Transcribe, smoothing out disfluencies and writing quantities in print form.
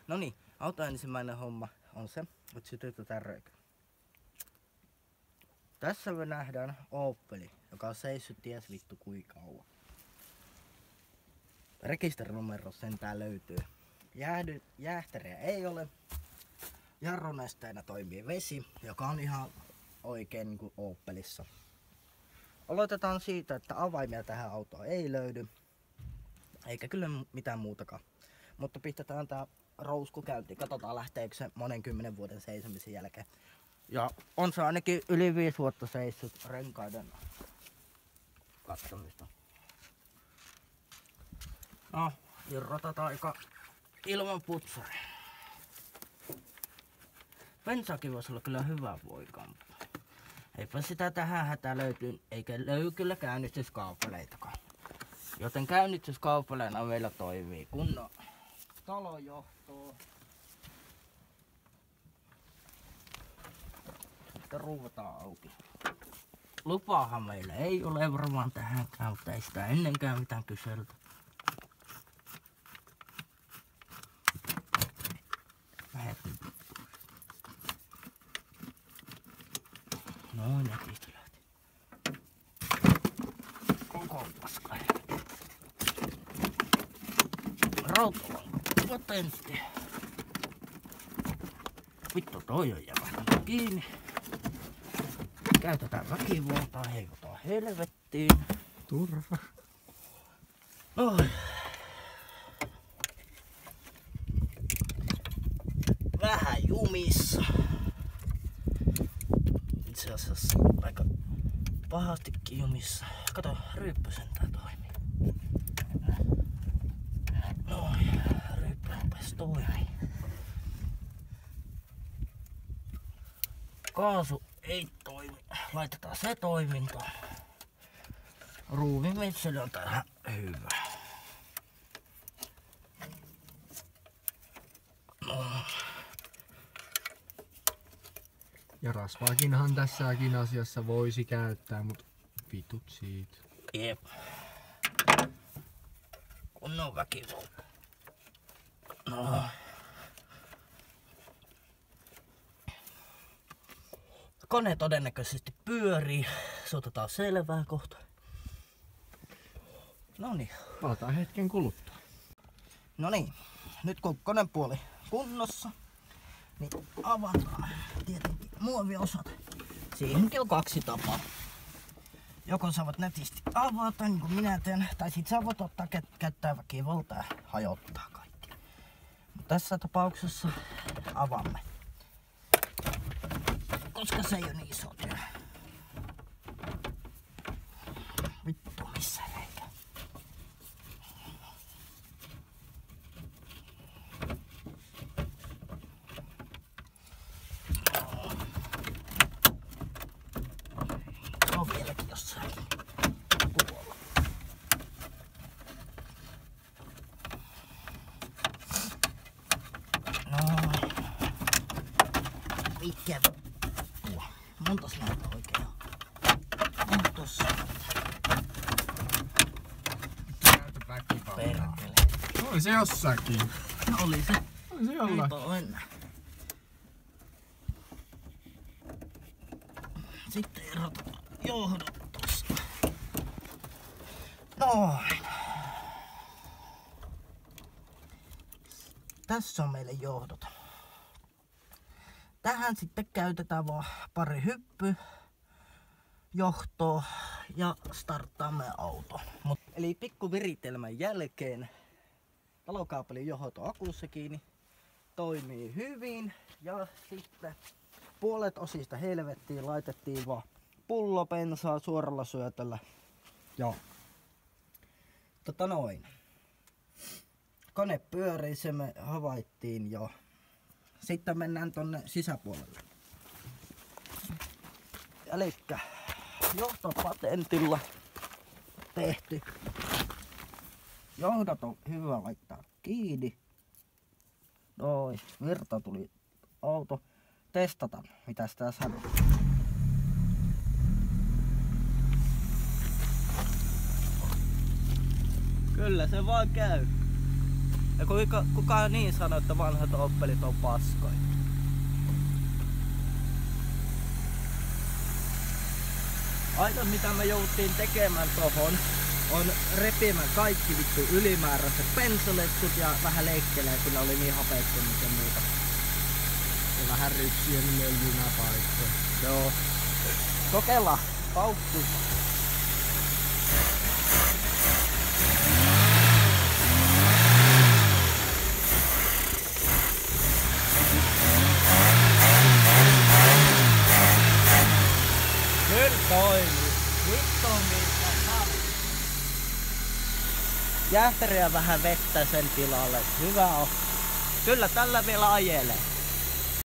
Noniin, auton ensimmäinen homma on se, että sytytetään röykö. Tässä me nähdään Opeli, joka on seissyt ties vittu kuinka kauan. Rekisterinumero sentään löytyy. Jäähtäriä ei ole. Jarrunesteenä toimii vesi, joka on ihan oikein niin kuin Opelissa. Aloitetaan siitä, että avaimia tähän autoon ei löydy. Eikä kyllä mitään muutakaan. Mutta pistetään tää rousku käyntiin. Katsotaan lähteekö se monen 10 vuoden seisomisen jälkeen. Ja on se ainakin yli 5 vuotta seissyt renkaiden katsomista. No, irrotetaan aika ilman putsari. Bensaakin voisi olla kyllä hyvä voikampi. Eipä sitä tähän hätään löytyy, eikä löydy kyllä käynnistyskaapeleitakaan. Joten käynnistyskaapeleena meillä toimii kunnon talojohtoa. Sitten ruuvataan auki. Lupaahan meillä ei ole varmaan tähänkään, mutta ei sitä ennenkään mitään kyselty. Noin nätistä lähti. Koko paska. Rautalanka patentti. Vittu toi on jämähtänyt kiinni. Käytetään väkivaltaa, heivotaan helvettiin. Turva. Oi. Vähän jumissa. Itse asiassa aika pahastikin jumissa. Kato, ryyppösen tää toimii. Noin, ryyppö rupes toimii. Kaasu ei toimi. Laitetaan se toimintaan. Ruuvimetseli on tähän hyvä. No. Ja rasvaakinhan tässäkin asiassa voisi käyttää, mut vitut siitä. Jep. Kunnon väkivalta. No. Kone todennäköisesti pyörii. Se otetaan selvää kohta. Noniin. Palataan hetken kuluttua. Noniin. Nyt kun konepuoli kunnossa, niin avataan tietenkin muoviosat. Siihenkin on 2 tapaa. Joko saavat nätisti avata, niin kuin minä teen, tai sit saavat ottaa käyttää väkivaltaa ja hajottaa kaikki. Mutta tässä tapauksessa avaamme. Koska se ei ole niin iso työ. Vittu missä reikä. Se on vieläkin jossain tuolla. Noin. Mikä? Montas näitä oikein on? On tossa. Käytä väkivaltaa. Perkele. Oli se jossakin. Oli se. Oli se jollain. Eipä mennä. Sitten erotetaan johdot tosta. Noin. Tässä on meille johdot. Tähän sitten käytetään vaan pari hyppyjohtoa ja starttaamme auto. Eli pikku viritelmän jälkeen talokaapelin johdot on akussa kiinni. Toimii hyvin ja sitten puolet osista helvettiin laitettiin vaan pullopensaa suoralla syötöllä. Ja noin. Kone pyörii, se me havaittiin jo. Sitten mennään tonne sisäpuolelle. Elikkä johtopatentilla tehty. Johdot on hyvä laittaa kiinni. Noin, virta tuli auto. Testataan, mitä sitä sanoo. Kyllä se vaan käy. Ja kuka niin sanoo, että vanhat oppelit on paskoja? Aina mitä me jouttiin tekemään tohon on repimään kaikki vittu ylimääräiset pensaletkut ja vähän leikkelee, kun ne oli niin hapettunut ja muuta. Ja vähän rypsien löljynä paikkoja. Joo. Kokeillaan. Paukku. Kyllä toimii. Vittu mitä saa. Jähtäriä vähän vettä sen tilalle. Hyvä on. Kyllä tällä vielä ajelee.